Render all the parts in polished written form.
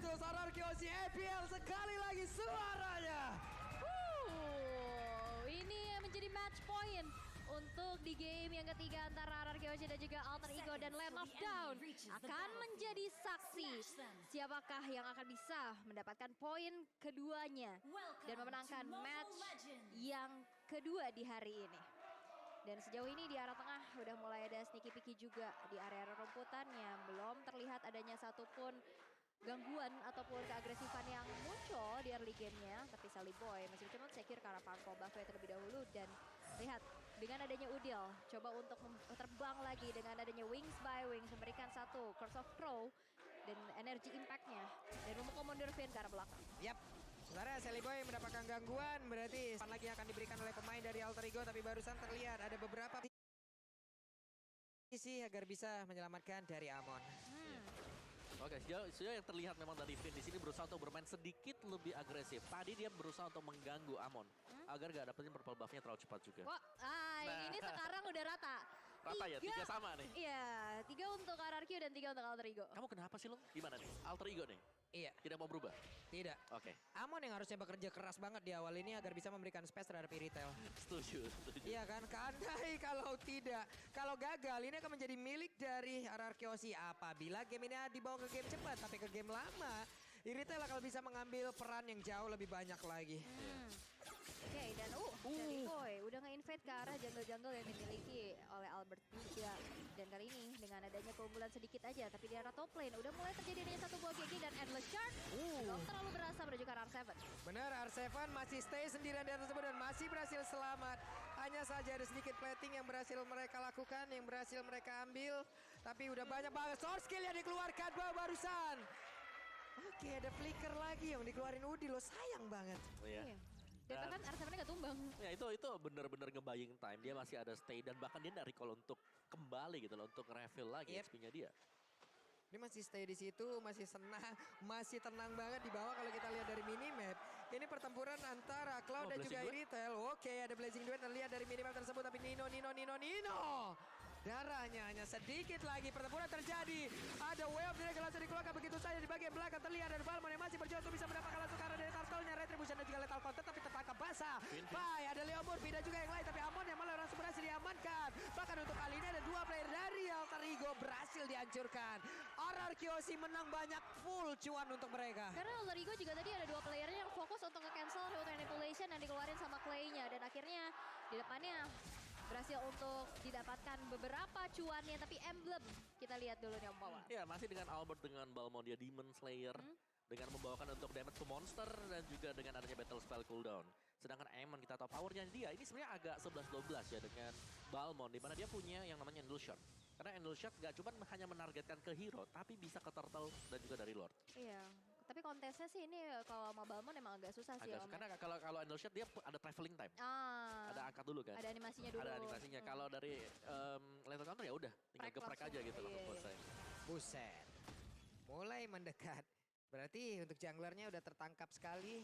versus RRQC EPL sekali lagi suaranya. Ini yang menjadi match point untuk di game yang ketiga antara RRQC dan juga Alter Ego dan Land of Dawn akan menjadi saksi siapakah yang akan bisa mendapatkan poin keduanya dan memenangkan match yang kedua di hari ini. Dan sejauh ini di arah tengah udah mulai ada sneaky picky juga di area rumputan yang belum terlihat adanya satupun gangguan ataupun keagresifan yang muncul di early game-nya. Tapi Sally Boy masih mencoba secure karena Parko Buffet terlebih dahulu. Dan lihat dengan adanya Udil coba untuk terbang lagi dengan adanya Wings by Wings memberikan satu Curse of Crow dan energi impact-nya. Dan memukul mundur Finn ke arah belakang. Yap. Sementara Sally Boy mendapatkan gangguan, berarti lagi akan diberikan oleh pemain dari Alter Ego, tapi barusan terlihat ada beberapa sisi agar bisa menyelamatkan dari Amon. Oke, sejauh yang terlihat memang dari Finn di sini berusaha untuk bermain sedikit lebih agresif. Tadi dia berusaha untuk mengganggu Amon agar gak dapetin purple buff-nya terlalu cepat juga. Wah, ini sekarang udah rata. Rata ya, 3 sama nih. Iya, 3 untuk RRQ dan 3 untuk Alter Ego. Kamu kenapa sih, Long? Gimana nih? Alter Ego nih? Iya. Tidak mau berubah? Tidak. Oke. Amon yang harusnya bekerja keras banget di awal ini agar bisa memberikan space terhadap Iritel. Setuju. Iya kan? Andai kalau tidak, kalau gagal ini akan menjadi milik dari RRQC apabila game ini dibawa ke game cepat. Tapi ke game lama, Iritel akan bisa mengambil peran yang jauh lebih banyak lagi. Oke, dan Sally Boy udah nge-invade ke arah jungle-jungle yang dimiliki oleh Albert juga. Dan kali ini dengan adanya keunggulan sedikit aja, tapi di arah top lane udah mulai terjadi adanya satu buah GG dan Endless Shard. Belum terlalu berasa menuju ke R7. Benar, R7 masih stay sendirian di atas tersebut dan masih berhasil selamat. Hanya saja ada sedikit plating yang berhasil mereka lakukan, yang berhasil mereka ambil. Tapi udah banyak banget source skill yang dikeluarkan barusan. Oke, ada flicker lagi yang dikeluarin Udi loh, sayang banget. Oh iya. Dan bahkan R7-nya gak tumbang. Ya itu benar-benar nge-buying time. Dia masih ada stay dan bahkan dia dari recall untuk kembali gitu loh. Untuk refill lagi XP-nya dia. Dia masih stay di situ, masih senang, masih tenang banget di bawah kalau kita lihat dari minimap. Ini pertempuran antara Cloud dan juga Iritel. Oke, ada Blazing Duet terlihat dari minimap tersebut, tapi Nino. Darahnya hanya sedikit lagi, pertempuran terjadi. Ada wave direct langsung dikeluarkan begitu saja di bagian belakang terlihat dan Balmon yang masih berjuang untuk bisa mendapatkan langsung karena dari turtle-nya Retribution dan juga lethal counter tapi tertangkap basah. Bye, ada Leo Murphy dan juga yang lain tapi Amon yang malah langsung berhasil diamankan. Bahkan untuk kali ini ada 2 player dari Alter Ego berhasil dihancurkan. RRQC menang banyak, full cuan untuk mereka. Karena Alter Ego juga tadi ada 2 playernya yang fokus untuk nge-cancel Root Manipulation dan dikeluarin sama Clay-nya. Dan akhirnya di depannya berhasil untuk didapatkan beberapa cuannya, tapi emblem kita lihat dulu nih Om Pawa. Ya masih dengan Albert dengan Balmon dia Demon Slayer. Dengan membawakan untuk damage to monster dan juga dengan adanya battle spell cooldown. Sedangkan Amon kita tahu powernya dia ini sebenarnya agak 11-12 ya dengan Balmon. Dimana dia punya yang namanya Endless Shot. Karena Endless Shot gak cuma hanya menargetkan ke hero, tapi bisa ke turtle dan juga dari Lord. Iya. Tapi kontesnya sih ini kalau sama Balmon emang agak susah sih. Karena kalau Endless Shot dia ada traveling time. Ada angkat dulu kan. Ada animasinya dulu. Ada animasinya. Kalau dari Lethal Counter ya udah tinggal geprek aja gitu langsung selesai. Buset. Mulai mendekat. Berarti untuk junglernya udah tertangkap sekali.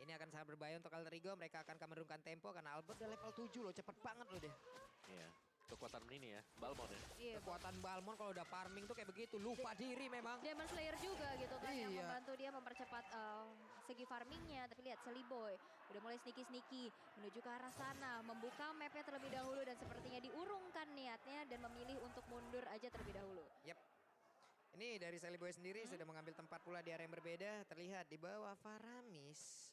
Ini akan sangat berbahaya untuk Alter Ego. Mereka akan menurunkan tempo karena Albert udah level 7 loh. Cepet banget loh dia. Iya. Kekuatan ini ya, Balmon ya. Iya, kekuatan Balmon kalau udah farming tuh kayak begitu. Lupa diri memang. Demon Slayer juga gitu kan yang membantu dia mempercepat segi farmingnya. Tapi lihat Sally Boy udah mulai sneaky menuju ke arah sana. Membuka mapnya terlebih dahulu dan sepertinya diurungkan niatnya dan memilih untuk mundur aja terlebih dahulu. Yep. Ini dari Sally Boy sendiri sudah mengambil tempat pula di area yang berbeda. Terlihat di bawah Faramis.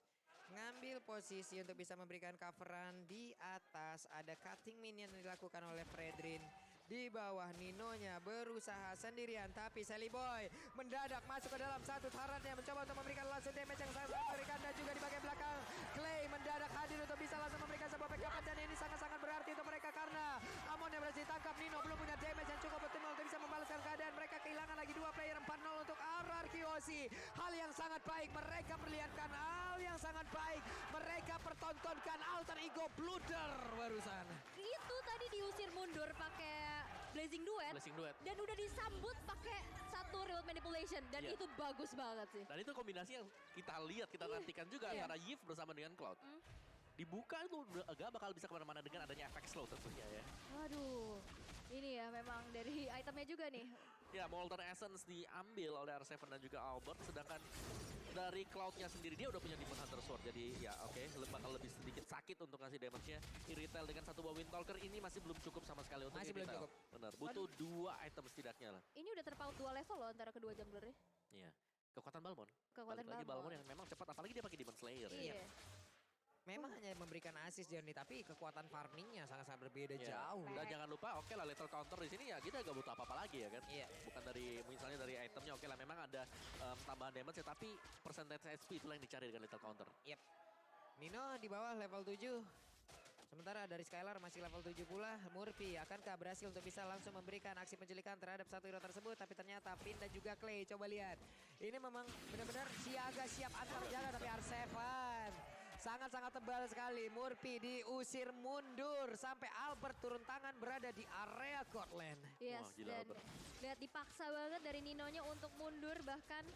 Ngambil posisi untuk bisa memberikan coveran di atas. Ada cutting minion yang dilakukan oleh Fredrin. Di bawah Ninonya berusaha sendirian. Tapi Sally Boy mendadak masuk ke dalam satu tarannya. Mencoba untuk memberikan langsung damage yang sangat mengerikan. Dan juga di bagian belakang Clay mendadak hadir untuk bisa langsung memberikan sebuah backup. Dan ini sangat-sangat berarti untuk mereka. Karena Amon yang berhasil ditangkap. Nino belum punya damage yang cukup optimal untuk bisa membalaskan keadaan. Mereka kehilangan lagi 2 player 4-0 untuk RRQC. Hal yang sangat baik. Mereka perlihatkan hal yang sangat baik. Mereka pertontonkan Alter Ego blunder barusan. Itu tadi diusir mundur pakai Blazing Duet. Dan udah disambut pakai satu Root Manipulation. Dan itu bagus banget sih. Dan itu kombinasi yang kita lihat, kita nantikan juga antara Yves bersama dengan Cloud. Dibuka itu agak bakal bisa kemana-mana dengan adanya efek slow tentunya ya. Waduh. Ini ya memang dari itemnya juga nih. Ya, Molten Essence diambil oleh R7 dan juga Albert, sedangkan dari Cloud-nya sendiri dia udah punya Demon Hunter Sword. Jadi ya oke, bakal lebih sedikit sakit untuk ngasih damage-nya. Irithel dengan satu buah Windtalker ini masih belum cukup sama sekali untuk Masih belum Irithel. cukup. Benar, butuh 2 item setidaknya lah. Ini udah terpaut 2 level loh antara kedua junglernya. Iya. Kekuatan Balmond. Kekuatan Balik lagi Balmond. Balmond yang memang cepat, apalagi dia pakai Demon Slayer ya. Iya. Memang hanya memberikan assist Johnny, tapi kekuatan farmingnya sangat-sangat berbeda Iya. jauh. Dan jangan lupa, oke lah little counter di sini ya kita gak butuh apa-apa lagi ya kan. Iya. Bukan dari misalnya dari itemnya, oke lah memang ada tambahan damage ya, tapi percentage HP itulah yang dicari dengan little counter. Yep. Nino di bawah level 7. Sementara dari Skylar masih level 7 pula. Murphy akankah berhasil untuk bisa langsung memberikan aksi penculikan terhadap satu hero tersebut. Tapi ternyata Pin dan juga Clay. Coba lihat. Ini memang benar-benar siaga siap antar jaga. Tapi R7 sangat-sangat tebal sekali. Murphy diusir mundur. Sampai Albert turun tangan berada di area Godland. Yes, Wah, gila, dan Albert. lihat dipaksa banget dari Ninonya untuk mundur, bahkan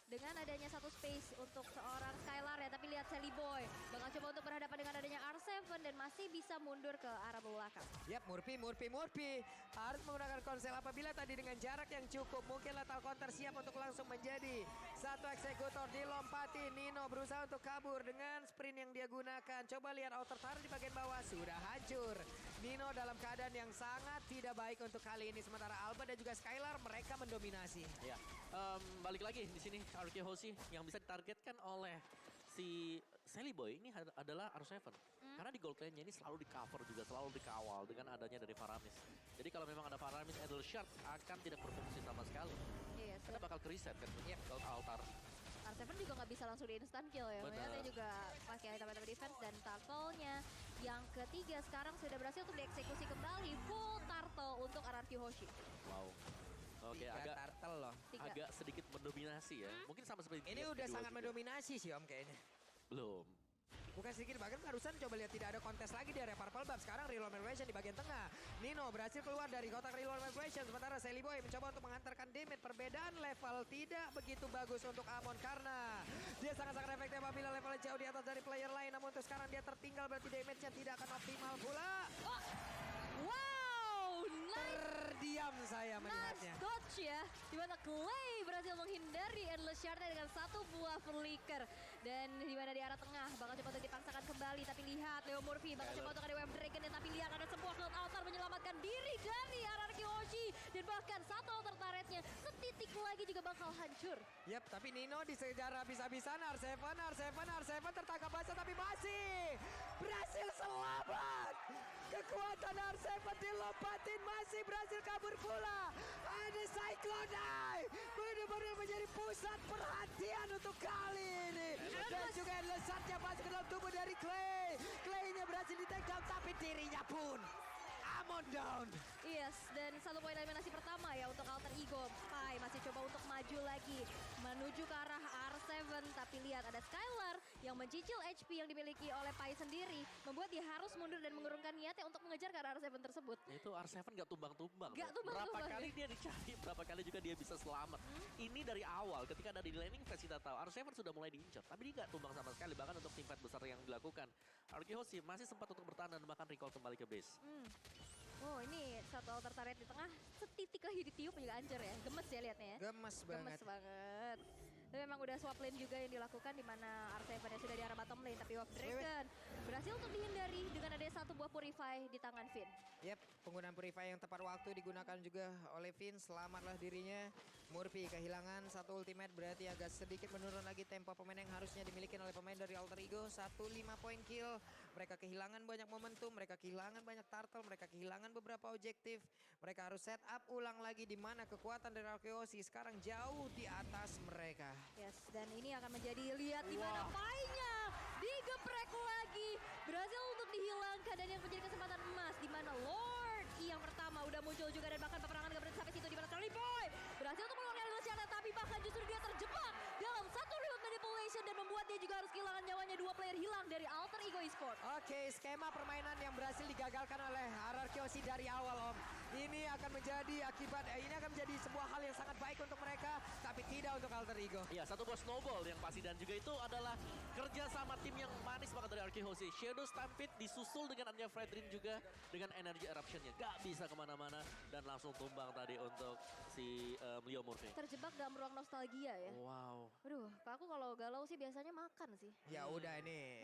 dengan adanya satu space untuk seorang Skylar ya. Tapi lihat Sally Boy bakal coba untuk berhadapan dengan adanya R7 dan masih bisa mundur ke arah belakang. Yap, Murphy harus menggunakan konsel apabila tadi dengan jarak yang cukup. Mungkin lethal counter siap untuk langsung menjadi satu eksekutor dilompati. Nino berusaha untuk kabur dengan sprint yang dia gunakan. Coba lihat outer turret di bagian bawah sudah hancur. Nino dalam keadaan yang sangat tidak baik untuk kali ini. Sementara Alba dan juga Skylar mereka mendominasi. Ya, balik lagi di sini Arke Hoshi yang bisa ditargetkan oleh si Sally Boy ini adalah R7. Karena di gold lane-nya ini selalu di cover juga, selalu dikawal dengan adanya dari Faramis. Jadi kalau memang ada Faramis, Idle Shard akan tidak berfungsi sama sekali. Yes, Karena bakal ke-reset kan, gold altar. R7 juga nggak bisa langsung di instant kill ya. Benar. Makanya dia juga pakai item-item defense dan tackle-nya yang ketiga sekarang sudah berhasil untuk dieksekusi kembali. Full turtle untuk RRQ Hoshi. Wow. Oke, 3 agak turtle loh. agak sedikit mendominasi ya. Mungkin sama seperti Ini game udah kedua sangat juga. mendominasi sih Om kayaknya. Belum. Bukan sedikit, bahkan barusan coba lihat tidak ada kontes lagi di area Purple Buff. Sekarang Reload Migration di bagian tengah. Nino berhasil keluar dari kotak Reload Migration. Sementara Sally Boy mencoba untuk mengantarkan damage. Perbedaan level tidak begitu bagus untuk Amon karena dia sangat-sangat efektif apabila levelnya jauh di atas dari player lain. Namun untuk sekarang dia tertinggal, berarti damage-nya tidak akan optimal pula. Oh. Wow, nice. Terdiam saya Nice melihatnya. dodge ya, di mana Clay berhasil menghindari Endless Shard dengan satu buah flicker. Dan di mana di arah tengah bakal coba untuk dipaksakan kembali. Tapi lihat Leo Murphy bakal coba untuk ada Web Dragon. Tapi lihat ada sebuah Cloud Altar menyelamatkan diri dari RRQ Hoshi. Dan bahkan satu altar turretnya setitik lagi juga bakal hancur. Yap, tapi Nino disejar habis-habisan. R7 tertangkap basah tapi masih berhasil selamat. Kekuatan R7 dilompatin, masih berhasil kabur pula. Ada Cyclone Eye benar-benar menjadi pusat perhatian untuk kali ini. Dan juga lesatnya masuk ke dalam tubuh dari Clay. Clay-nya berhasil di take down tapi dirinya pun Amon down. Yes, dan satu poin eliminasi pertama ya untuk Alter Ego. Pai masih coba untuk maju lagi menuju ke arah R7. Tapi lihat ada Skylar yang mencicil HP yang dimiliki oleh Pai sendiri. Membuat dia harus mundur dan mengurungkan niatnya untuk mengejar ke arah R7 tersebut. Itu R7 gak tumbang-tumbang. Gak loh. Berapa tumbang-tumbang, kali ya. dia dicari, berapa kali juga dia bisa selamat. Ini dari awal ketika ada di laning phase kita tahu R7 sudah mulai diincar. Tapi dia gak tumbang sama sekali, bahkan untuk tim fight besar yang dilakukan. RRQ Hoshi masih sempat untuk bertahan dan bahkan recall kembali ke base. Oh ini satu altar turret di tengah, setitik lagi ditiup juga hancur ya. Gemes ya liatnya ya. Gemes banget. Gemes banget. Tapi memang udah swap lane juga yang dilakukan di mana R7 yang sudah di arah bottom lane. Tapi Wolf Dragon berhasil untuk dihindari dengan ada satu buah Purify di tangan Finn. Yap, penggunaan Purify yang tepat waktu digunakan juga oleh Finn. Selamatlah dirinya. Murphy kehilangan satu ultimate, berarti agak sedikit menurun lagi tempo pemain yang harusnya dimiliki oleh pemain dari Alter Ego. 1-5 point kill. Mereka kehilangan banyak momentum, mereka kehilangan banyak turtle, mereka kehilangan beberapa objektif. Mereka harus set up ulang lagi di mana kekuatan dari Arkeosi sekarang jauh di atas mereka. Yes, dan ini akan menjadi lihat di mana Pai-nya digeprek lagi. Berhasil untuk dihilangkan dan yang menjadi kesempatan emas di mana Lord yang pertama udah muncul juga dan bahkan peperangan gak berhenti sampai situ di mana Charlie Boy berhasil untuk mengeluarkan Luciana, tapi bahkan justru dia terjebak dalam satu remote manipulation dan membuat dia dia juga harus kehilangan nyawanya. 2 player hilang dari Alter Ego Esports. Oke, skema permainan yang berhasil digagalkan oleh RRQ Oshi dari awal, Om. Ini akan menjadi ini akan menjadi sebuah hal yang sangat baik untuk mereka, tapi tidak untuk Alter Ego. Iya, satu buah snowball yang pasti dan juga itu adalah kerja sama tim yang manis banget dari RRQ Oshi. Shadow Stampede disusul dengan Anya Fredrin juga dengan energy eruption-nya. Gak bisa kemana-mana dan langsung tumbang tadi untuk si Leo Murphy. Terjebak dalam ruang nostalgia ya. Wow. Aduh, Pak aku kalau galau sih biasanya makan sih. Ya udah nih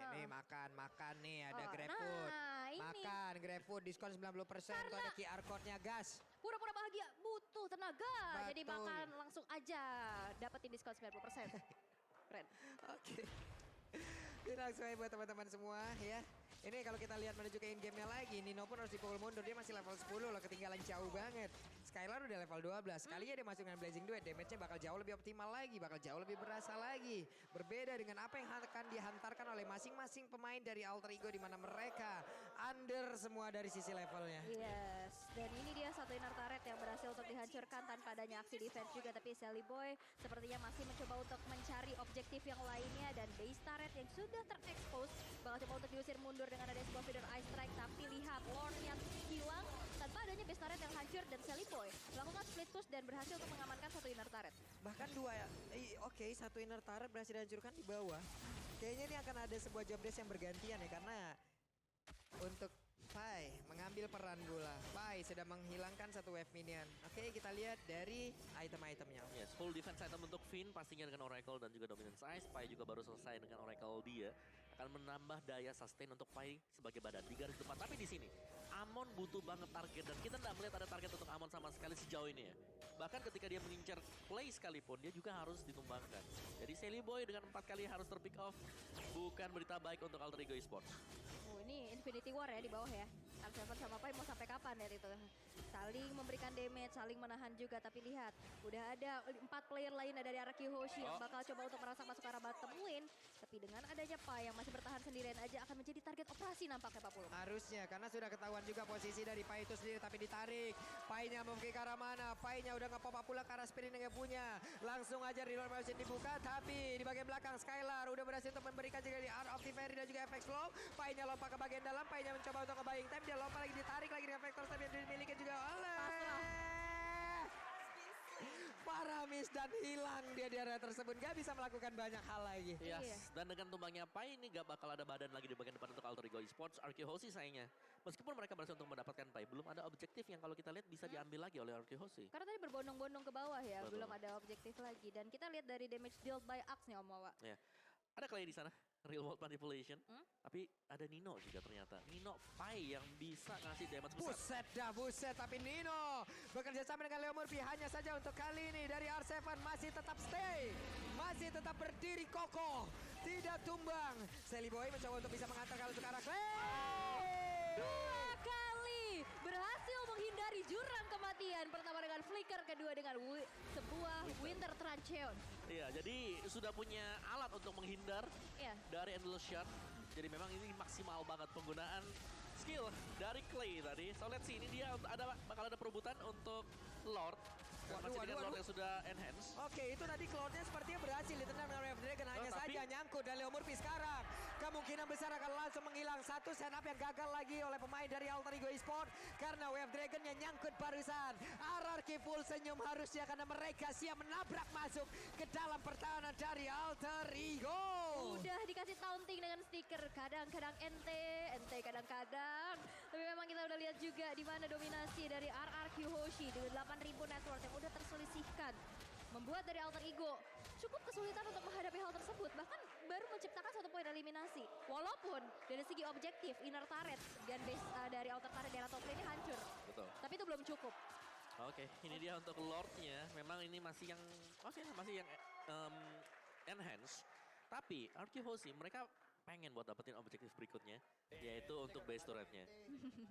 makan nih ada Oh, GrabFood. nah, ini. Makan GrabFood diskon 90% tuh ada QR code-nya, gas. Pura-pura bahagia butuh tenaga. Jadi Betul. makan langsung aja dapetin diskon 90%. Keren. Oke. Ini langsung aja buat teman-teman semua ya. Ini kalau kita lihat menuju ke in-game-nya lagi, Nino pun harus dipukul mundur. Dia masih level 10 loh, ketinggalan jauh banget. Skylar udah level 12. Kalinya dia masuk dengan Blazing Duet, damage-nya bakal jauh lebih optimal lagi, bakal jauh lebih berasa lagi. Berbeda dengan apa yang akan dihantarkan oleh masing-masing pemain dari Alter Ego, di mana mereka under semua dari sisi levelnya. Yes, dan ini dia satu inner turret yang berhasil untuk dihancurkan tanpa adanya aksi defense juga. Tapi Sally Boy sepertinya masih mencoba untuk mencari objektif yang lainnya. Dan base turret yang sudah terekspos bakal coba untuk diusir mundur dengan ada sebuah feeder ice strike. Tapi lihat Lordnya hilang tanpa adanya base turret yang hancur. Dan Sally Boy melakukan split push dan berhasil untuk mengamankan satu inner turret. Bahkan satu inner turret berhasil dihancurkan di bawah. Kayaknya ini akan ada sebuah job desk yang bergantian ya, karena untuk Pai mengambil peran bola. Pai sudah menghilangkan satu wave minion. Oke, kita lihat dari item-itemnya. Yes, full defense item untuk Finn pastinya dengan Oracle dan juga Dominance Ice. Pai juga baru selesai dengan Oracle dia. Akan menambah daya sustain untuk Pai sebagai badan di garis depan. Tapi di sini Amon butuh banget target dan kita tidak melihat ada target untuk Amon sama sekali sejauh ini ya. Bahkan ketika dia mengincar play sekalipun dia juga harus ditumbangkan. Jadi Sally Boy dengan 4 kali harus terpick off bukan berita baik untuk Alter Ego Esports. Ini Infinity War ya di bawah ya. R7 sama Pai mau sampai kapan ya itu. Saling memberikan damage, saling menahan juga. Tapi lihat, udah ada 4 player lain dari RRQ Hoshi yang bakal coba untuk merangsang masuk ke arah bottom lane. Tapi dengan adanya Pai yang masih bertahan sendirian aja akan menjadi target operasi nampaknya Pak Pulung. Harusnya, karena sudah ketahuan juga posisi dari Pai itu sendiri, tapi ditarik. Painya mau ke arah mana? Painya udah nge-pop up pula ke arah spirit yang punya. Langsung aja reload motion dibuka, tapi di bagian belakang Skylar udah berhasil untuk memberikan juga di Art of the Fairy dan juga FX Flow. Painya lompat ke bagian dalam, Painya mencoba untuk nge-buying time, dia lompat lagi, ditarik lagi dengan Vector Step yang dimiliki juga oleh Faramis, dan hilang dia di area tersebut. Gak bisa melakukan banyak hal lagi. Yes, dan dengan tumbangnya Pai ini gak bakal ada badan lagi di bagian depan untuk Alter Ego Esports. RRQ Hoshi sayangnya, meskipun mereka berhasil untuk mendapatkan Pai, belum ada objektif yang kalau kita lihat bisa diambil lagi oleh RRQ Hoshi. Karena tadi berbondong-bondong ke bawah ya, Betul. belum ada objektif lagi. Dan kita lihat dari damage dealt by Axe nih Om Wawa. Ya. Ada Clay di sana, real world manipulation. Tapi ada Nino juga ternyata. Nino Pai yang bisa ngasih damage besar. Buset, tapi Nino bekerja sama dengan Leo Murphy hanya saja untuk kali ini dari R7 masih tetap stay, masih tetap berdiri kokoh, tidak tumbang. Sally Boy mencoba untuk bisa mengantarkan untuk arah Clay. 2 kali berhasil menghindari jurang kematian. Pertama dengan flicker, kedua dengan sebuah Winter Truncheon. Iya, jadi sudah punya alat untuk menghindar Iya. dari Endless Shot. Jadi memang ini maksimal banget penggunaan skill dari Clay tadi. So let's see, ini dia bakal ada perebutan untuk Lord. Masih dengan Lord yang sudah enhance. Oke, itu tadi Cloud-nya sepertinya berhasil ditendang dengan Wave Dragon. Hanya tapi- saja nyangkut dan Leo Murphy sekarang kemungkinan besar akan langsung menghilang. Satu setup yang gagal lagi oleh pemain dari Alter Ego Esports karena Wave Dragon yang nyangkut barusan. RRQ full senyum harusnya karena mereka siap menabrak masuk ke dalam pertahanan dari Alter Ego. Udah dikasih taunting dengan stiker, kadang-kadang ente kadang-kadang. Tapi memang kita udah lihat juga di mana dominasi dari RRQ Hoshi dengan 8.000 network yang udah terselisihkan. Membuat dari Alter Ego cukup kesulitan untuk menghadapi hal tersebut. Bahkan baru menciptakan satu poin eliminasi. Walaupun dari segi objektif, inner turret dan base dari outer turret daerah top lane ini hancur. Betul. Tapi itu belum cukup. Oke, ini dia untuk Lordnya. Memang ini masih yang enhance. Tapi RRQ Hoshi mereka pengen buat dapetin objektif berikutnya, yaitu untuk base turretnya.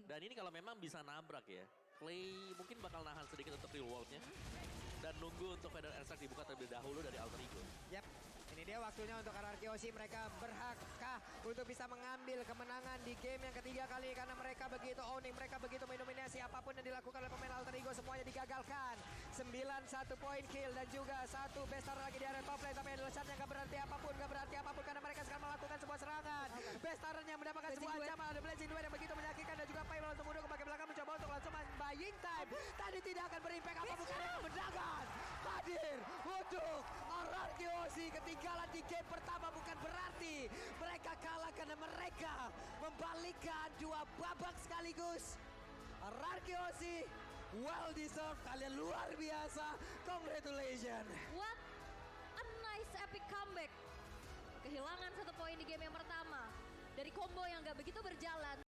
Dan ini kalau memang bisa nabrak ya, Clay mungkin bakal nahan sedikit untuk rewardnya. Dan nunggu untuk Feather Airstrike dibuka terlebih dahulu dari Alter Ego. Yap, ini dia waktunya untuk RRQ Hoshi. Mereka berhakkah untuk bisa mengambil kemenangan di game yang ketiga kali karena mereka begitu owning, mereka begitu mendominasi apapun yang dilakukan oleh pemain Alter Ego semuanya digagalkan. 91 poin kill dan juga 1 best star lagi di area top lane, tapi Endless Shot yang gak berarti apapun karena mereka Lestarnya mendapatkan sebuah ancaman. Ada Blazing Duet yang begitu menyakitkan dan juga Pyro langsung mundur ke bagian belakang mencoba untuk langsung buying time. Tadi tidak akan berimpact apa bukan yang kemenangan. Hadir untuk RRQoz. Ketinggalan di game pertama bukan berarti mereka kalah karena mereka membalikkan 2 babak sekaligus. RRQoz well deserved, kalian luar biasa. Congratulations. What a nice epic comeback. Kehilangan 1 poin di game yang pertama. Dari combo yang gak begitu berjalan.